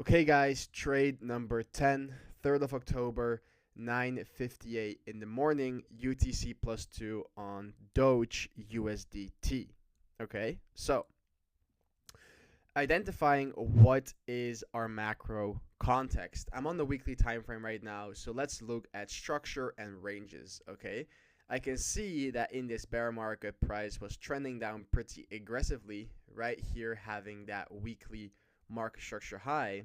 Okay, guys, trade number 10, 3rd of October, 9:58 in the morning, UTC plus 2 on Doge USDT. Okay, so identifying what is our macro context. I'm on the weekly time frame right now, so let's look at structure and ranges. Okay, I can see that in this bear market, price was trending down pretty aggressively right here, having that weekly market structure high.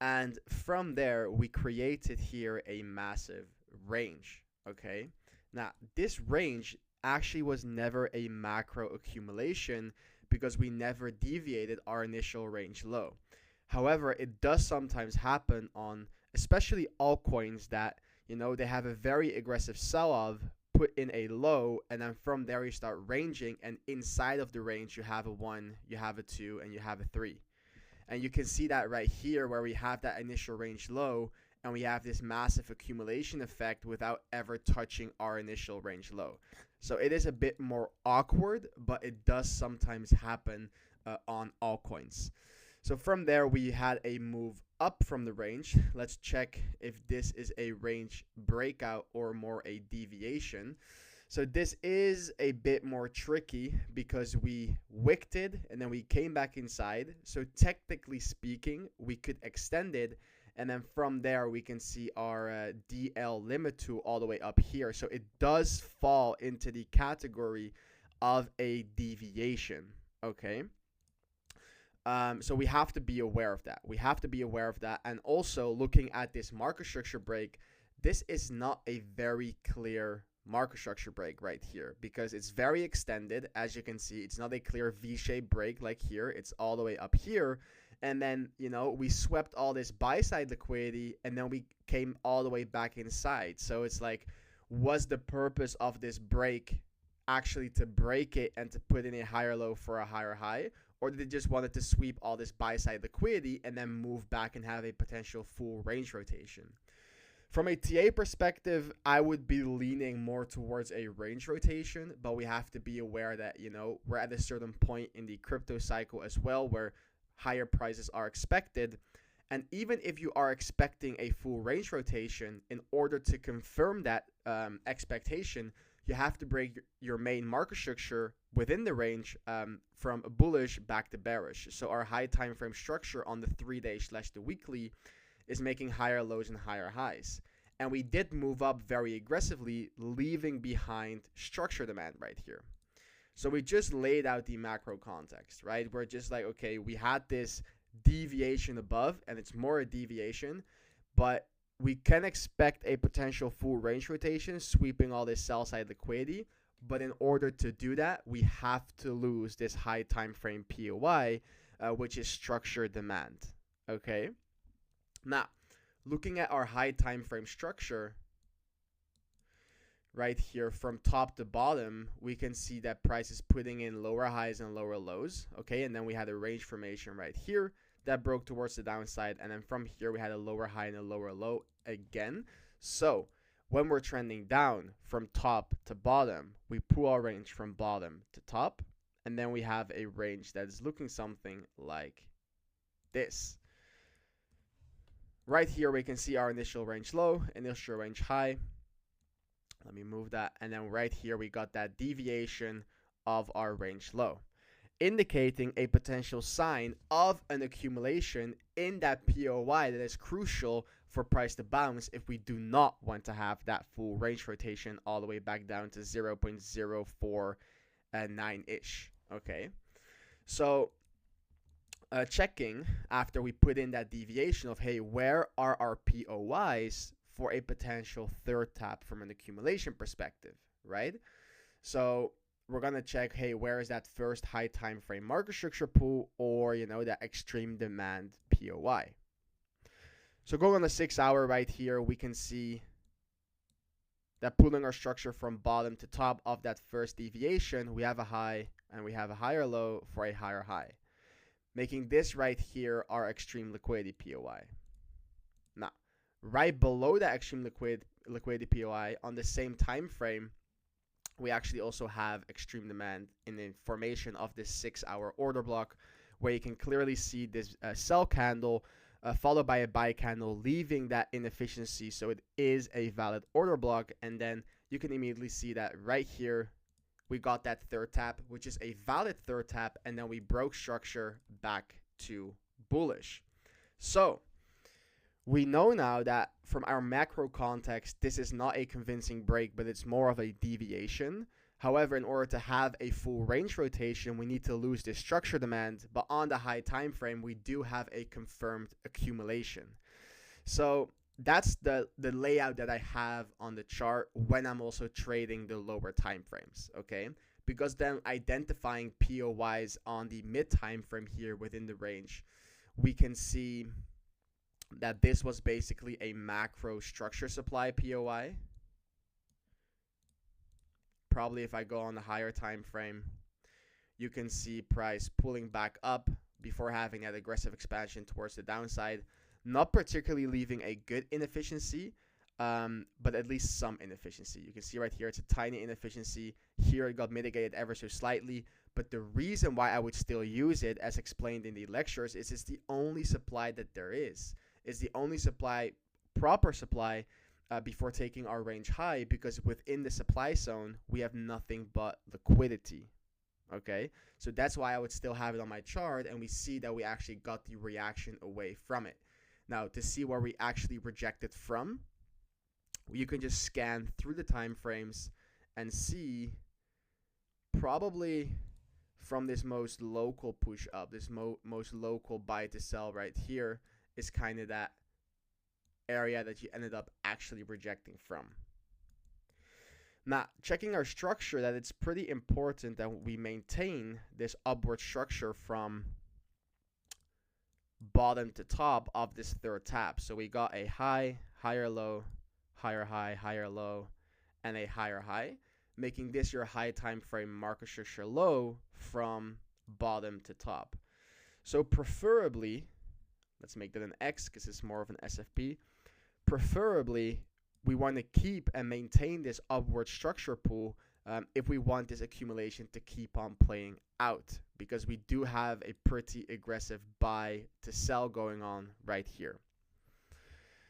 And from there, we created here a massive range. Okay. Now, this range actually was never a macro accumulation because we never deviated our initial range low. However, it does sometimes happen on especially altcoins that, they have a very aggressive sell off, put in a low, and then from there you start ranging. And inside of the range, you have a one, you have a two, and you have a three. And you can see that right here where we have that initial range low and we have this massive accumulation effect without ever touching our initial range low. So it is a bit more awkward, but it does sometimes happen on altcoins. So from there, we had a move up from the range. Let's check if this is a range breakout or more a deviation. So this is a bit more tricky because we wicked it and then we came back inside. So technically speaking, we could extend it. And then from there, we can see our DL limit to all the way up here. So it does fall into the category of a deviation. Okay. So we have to be aware of that. We have to be aware of that. And also looking at this market structure break, this is not a very clear market structure break right here because it's very extended. As you can see, it's not a clear V-shaped break like here. It's all the way up here. And then, we swept all this buy side liquidity and then we came all the way back inside. So it's like, was the purpose of this break actually to break it and to put in a higher low for a higher high? Or did they just wanted to sweep all this buy side liquidity and then move back and have a potential full range rotation? From a TA perspective, I would be leaning more towards a range rotation, but we have to be aware that, we're at a certain point in the crypto cycle as well where higher prices are expected. And even if you are expecting a full range rotation, in order to confirm that expectation, you have to break your main market structure within the range from bullish back to bearish. So our high time frame structure on the 3-day / the weekly is making higher lows and higher highs. And we did move up very aggressively, leaving behind structure demand right here. So we just laid out the macro context, right? We're just like, okay, we had this deviation above, and it's more a deviation, but we can expect a potential full range rotation, sweeping all this sell side liquidity. But in order to do that, we have to lose this high time frame POI, which is structure demand. Okay. Now, looking at our high time frame structure right here from top to bottom, we can see that price is putting in lower highs and lower lows. Okay, and then we had a range formation right here that broke towards the downside, and then from here we had a lower high and a lower low again. So when we're trending down from top to bottom, we pull our range from bottom to top, and then we have a range that is looking something like this. Right here, we can see our initial range low, initial range high. Let me move that. And then right here, we got that deviation of our range low, indicating a potential sign of an accumulation in that POI that is crucial for price to bounce if we do not want to have that full range rotation all the way back down to 0.049-ish. Okay. So checking after we put in that deviation of, hey, where are our POIs for a potential third tap from an accumulation perspective, right? So we're going to check, hey, where is that first high time frame market structure pool or, that extreme demand POI? So going on the 6 hour right here, we can see that pulling our structure from bottom to top of that first deviation, we have a high and we have a higher low for a higher high, making this right here our extreme liquidity POI. Now, right below that extreme liquidity POI on the same time frame, we actually also have extreme demand in the formation of this 6 hour order block, where you can clearly see this sell candle followed by a buy candle, leaving that inefficiency. So it is a valid order block. And then you can immediately see that right here, we got that third tap, which is a valid third tap. And then we broke structure back to bullish. So we know now that from our macro context, this is not a convincing break, but it's more of a deviation. However, in order to have a full range rotation, we need to lose this structure demand. But on the high time frame, we do have a confirmed accumulation. So that's the layout that I have on the chart when I'm also trading the lower time frames, okay? Because then identifying POYs on the mid time frame here within the range, we can see that this was basically a macro structure supply POI. Probably if I go on the higher time frame, you can see price pulling back up before having that aggressive expansion towards the downside, not particularly leaving a good inefficiency, but at least some inefficiency. You can see right here, it's a tiny inefficiency. Here it got mitigated ever so slightly, but the reason why I would still use it, as explained in the lectures, is it's the only supply that there is. It's the only supply, proper supply, before taking our range high, because within the supply zone, we have nothing but liquidity, okay? So that's why I would still have it on my chart, and we see that we actually got the reaction away from it. Now, to see where we actually rejected from, you can just scan through the time frames and see probably from this most local push up, this most local buy to sell right here is kind of that area that you ended up actually rejecting from. Now, checking our structure, that it's pretty important that we maintain this upward structure from bottom to top of this third tap. So we got a high, higher low, higher high, higher low, and a higher high, making this your high time frame market structure low from bottom to top. So preferably, let's make that an X because it's more of an SFP. Preferably, we want to keep and maintain this upward structure pool if we want this accumulation to keep on playing out, because we do have a pretty aggressive buy to sell going on right here.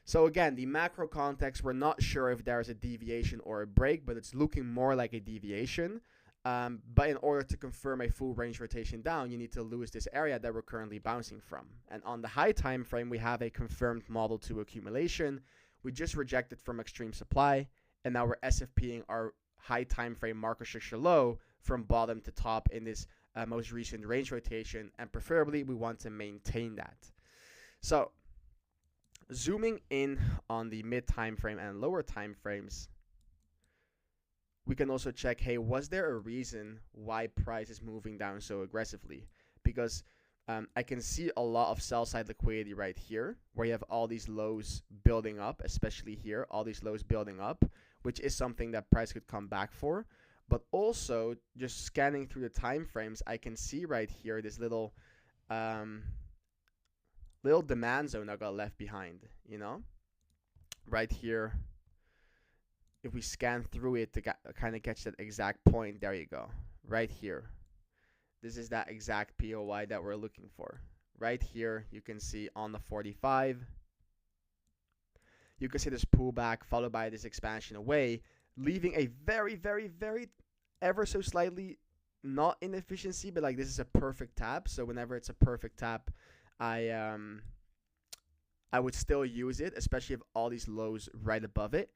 So again, the macro context, we're not sure if there's a deviation or a break, but it's looking more like a deviation. But in order to confirm a full range rotation down, you need to lose this area that we're currently bouncing from. And on the high time frame, we have a confirmed model 2 accumulation. We just rejected from extreme supply, and now we're SFPing our high time frame market structure low from bottom to top in this most recent range rotation, and preferably we want to maintain that. So zooming in on the mid time frame and lower time frames, we can also check, hey, was there a reason why price is moving down so aggressively? Because I can see a lot of sell side liquidity right here, where you have all these lows building up, especially here, all these lows building up, which is something that price could come back for. But also, just scanning through the time frames, I can see right here this little demand zone that got left behind, you know? Right here, if we scan through it to kind of catch that exact point, there you go, right here. This is that exact POI that we're looking for. Right here, you can see on the 45, you can see this pullback followed by this expansion away, leaving a very, very, very ever so slightly not inefficiency, but like this is a perfect tap. So whenever it's a perfect tap, I would still use it, especially if all these lows right above it.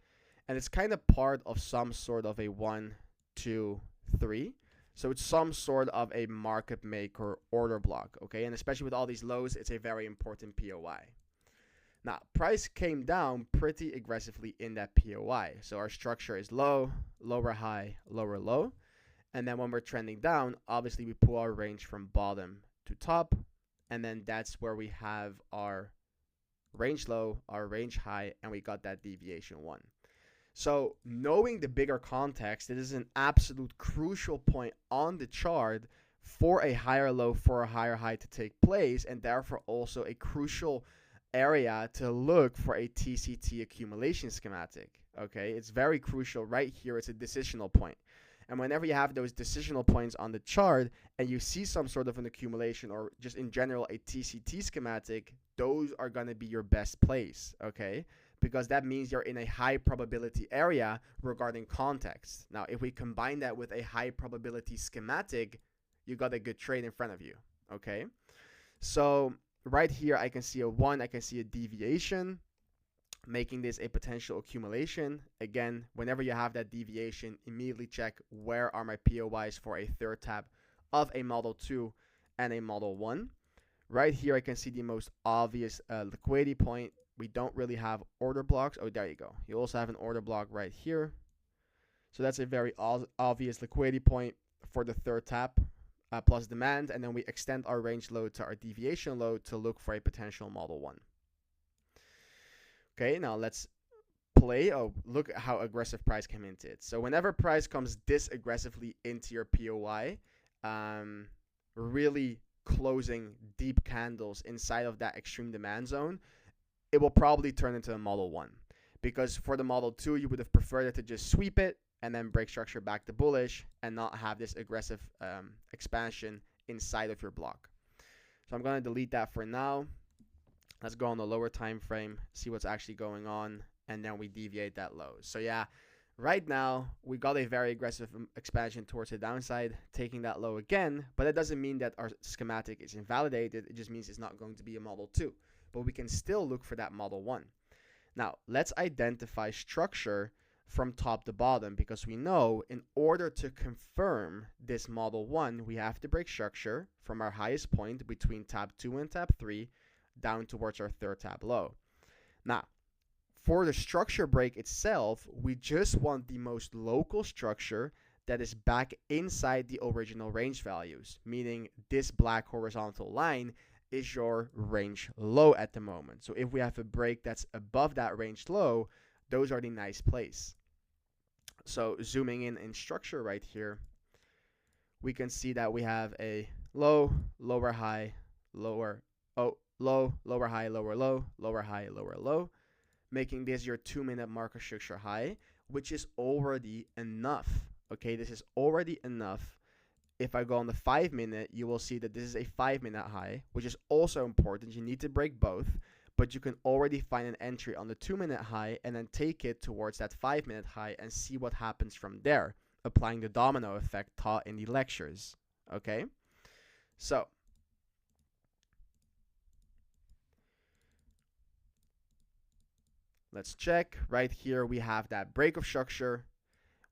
And it's kind of part of some sort of a 1, 2, 3. So it's some sort of a market maker order block, okay? And especially with all these lows, it's a very important POI. Now, price came down pretty aggressively in that POI. So our structure is low, lower high, lower low. And then when we're trending down, obviously we pull our range from bottom to top. And then that's where we have our range low, our range high, and we got that deviation 1. So knowing the bigger context, it is an absolute crucial point on the chart for a higher low, for a higher high to take place, and therefore also a crucial area to look for a TCT accumulation schematic. Okay, it's very crucial right here. It's a decisional point. And whenever you have those decisional points on the chart and you see some sort of an accumulation or just in general a TCT schematic, those are going to be your best plays, okay? Because that means you're in a high probability area regarding context. Now, if we combine that with a high probability schematic, you got a good trade in front of you, okay? So right here, I can see a 1, I can see a deviation, making this a potential accumulation. Again, whenever you have that deviation, immediately check where are my POIs for a third tap of a model 2 and a model 1. Right here, I can see the most obvious liquidity point. We don't really have order blocks. Oh, there you go. You also have an order block right here. So that's a very obvious liquidity point for the third tap plus demand. And then we extend our range low to our deviation low to look for a potential model 1. Okay, now let's play. Oh, look at how aggressive price came into it. So whenever price comes this aggressively into your POI, really closing deep candles inside of that extreme demand zone, it will probably turn into a model 1. Because for the model 2, you would have preferred it to just sweep it and then break structure back to bullish and not have this aggressive expansion inside of your block. So I'm going to delete that for now. Let's go on the lower time frame, see what's actually going on, and then we deviate that low. So yeah, right now we got a very aggressive expansion towards the downside, taking that low again, but that doesn't mean that our schematic is invalidated. It just means it's not going to be a model 2, but we can still look for that model 1. Now let's identify structure from top to bottom, because we know in order to confirm this model 1, we have to break structure from our highest point between tab 2 and tab 3 down towards our third tab low. Now, for the structure break itself, we just want the most local structure that is back inside the original range values, meaning this black horizontal line is your range low at the moment. So if we have a break that's above that range low, those are the nice plays. So zooming in structure right here, we can see that we have a low, lower high, lower, low, lower high, lower low, lower high, lower low, making this your 2-minute market structure high, which is already enough. Okay, this is already enough. If I go on the 5-minute, you will see that this is a 5-minute high, which is also important. You need to break both, but you can already find an entry on the 2-minute high and then take it towards that 5-minute high and see what happens from there, applying the domino effect taught in the lectures. Okay, so let's check. Right here, we have that break of structure,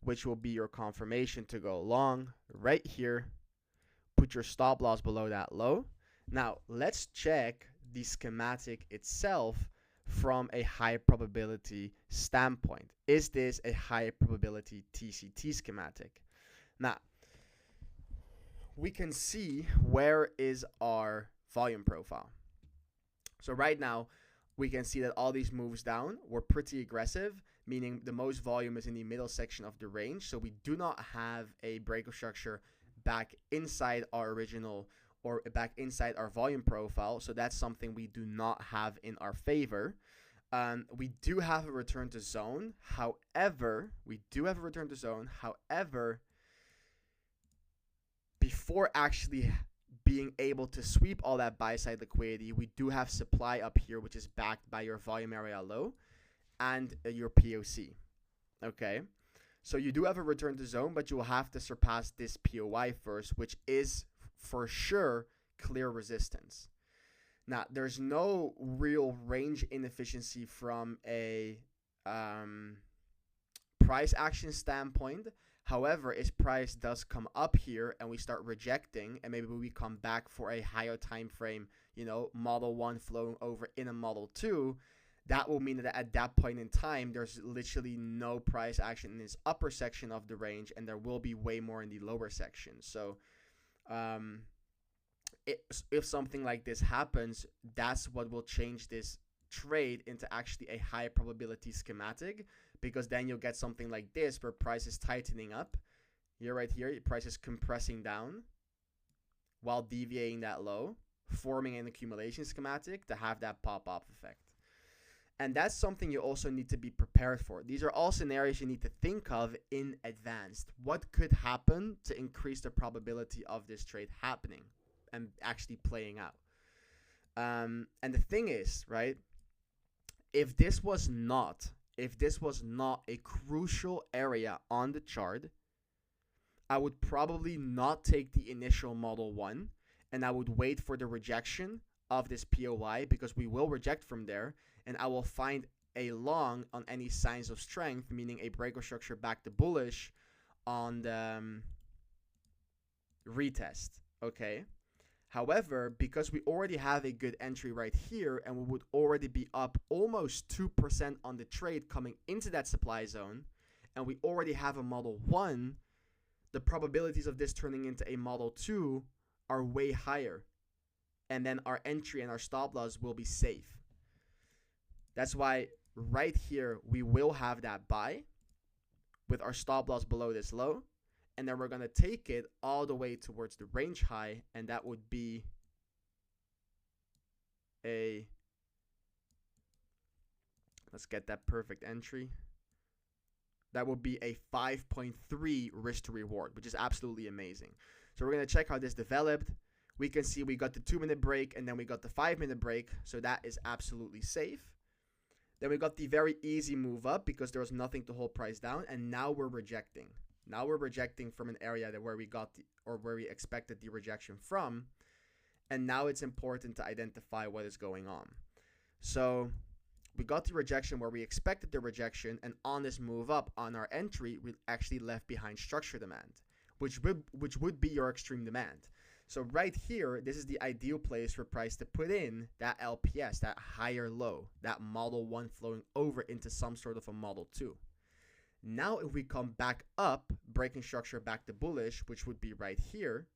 which will be your confirmation to go long. Right here, put your stop loss below that low. Now, let's check the schematic itself from a high probability standpoint. Is this a high probability TCT schematic? Now, we can see where is our volume profile. So right now, we can see that all these moves down were pretty aggressive, meaning the most volume is in the middle section of the range. So we do not have a break of structure back inside our original or back inside our volume profile. So that's something we do not have in our favor. We do have a return to zone. However, before actually being able to sweep all that buy side liquidity, we do have supply up here, which is backed by your volume area low and your POC. Okay, so you do have a return to zone, but you will have to surpass this POI first, which is for sure clear resistance. Now, there's no real range inefficiency from a price action standpoint. However, if price does come up here and we start rejecting, and maybe we come back for a higher time frame, you know, model 1 flowing over in a model 2, that will mean that at that point in time, there's literally no price action in this upper section of the range, and there will be way more in the lower section. So if something like this happens, that's what will change this trade into actually a high probability schematic, because then you'll get something like this where price is tightening up. Here, right here, price is compressing down while deviating that low, forming an accumulation schematic to have that pop-off effect. And that's something you also need to be prepared for. These are all scenarios you need to think of in advance. What could happen to increase the probability of this trade happening and actually playing out? And the thing is, right, if this was not a crucial area on the chart, I would probably not take the initial model 1, and I would wait for the rejection of this POI, because we will reject from there, and I will find a long on any signs of strength, meaning a breaker structure back to bullish on the retest, okay? However, because we already have a good entry right here, and we would already be up almost 2% on the trade coming into that supply zone, and we already have a model 1, the probabilities of this turning into a model 2 are way higher. And then our entry and our stop loss will be safe. That's why right here, we will have that buy with our stop loss below this low. And then we're going to take it all the way towards the range high. And that would be let's get that perfect entry. That would be a 5.3 risk to reward, which is absolutely amazing. So we're going to check how this developed. We can see we got the 2-minute break, and then we got the 5-minute break. So that is absolutely safe. Then we got the very easy move up because there was nothing to hold price down. And now we're rejecting. Now we're rejecting from an area that where we got where we expected the rejection from. And now it's important to identify what is going on. So we got the rejection where we expected the rejection, and on this move up on our entry, we actually left behind structure demand, which would be your extreme demand. So right here, this is the ideal place for price to put in that LPS, that higher low, that model 1 flowing over into some sort of a model 2. Now if we come back up, breaking structure back to bullish, which would be right here,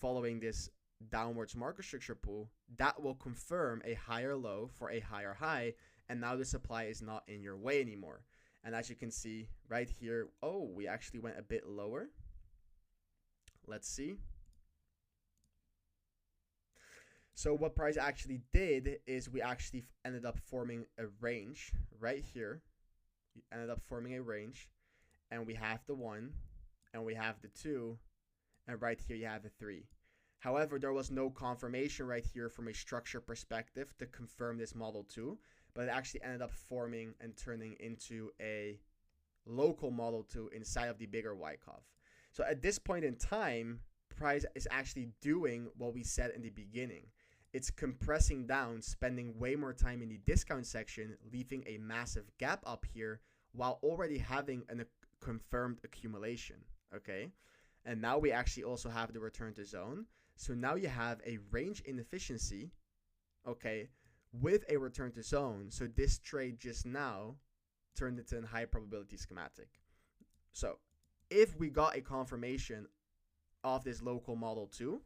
following this downwards market structure pull, that will confirm a higher low for a higher high, and now the supply is not in your way anymore. And as you can see right here, oh, we actually went a bit lower. Let's see. So what price actually did is we actually ended up forming a range right here. We ended up forming a range, and we have the 1, and we have the 2, and right here you have the 3. However, there was no confirmation right here from a structure perspective to confirm this model 2, but it actually ended up forming and turning into a local model 2 inside of the bigger Wyckoff. So at this point in time, price is actually doing what we said in the beginning. It's compressing down, spending way more time in the discount section, leaving a massive gap up here while already having a confirmed accumulation, okay? And now we actually also have the return to zone. So now you have a range inefficiency, okay, with a return to zone. So this trade just now turned into a high probability schematic. So if we got a confirmation of this local model 2,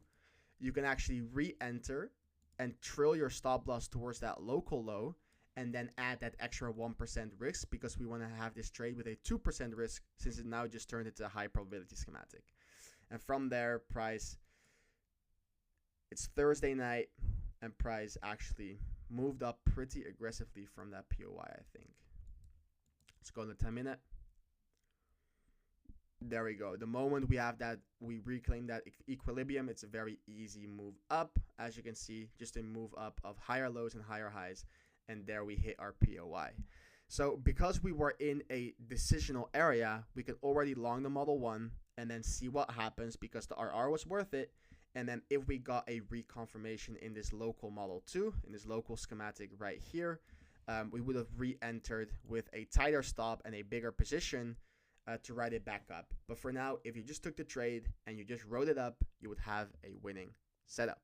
you can actually re-enter and trill your stop loss towards that local low, and then add that extra 1% risk, because we want to have this trade with a 2% risk, since it now just turned into a high probability schematic. And from there, price, it's Thursday night, and price actually moved up pretty aggressively from that POI, I think. Let's go to the 10-minute. There we go. The moment we have that, we reclaim that equilibrium, it's a very easy move up. As you can see, just a move up of higher lows and higher highs. And there we hit our POI. So because we were in a decisional area, we can already long the Model 1 and then see what happens, because the RR was worth it. And then if we got a reconfirmation in this local Model 2, in this local schematic right here, we would have re-entered with a tighter stop and a bigger position to ride it back up. But for now, if you just took the trade and you just rode it up, you would have a winning setup.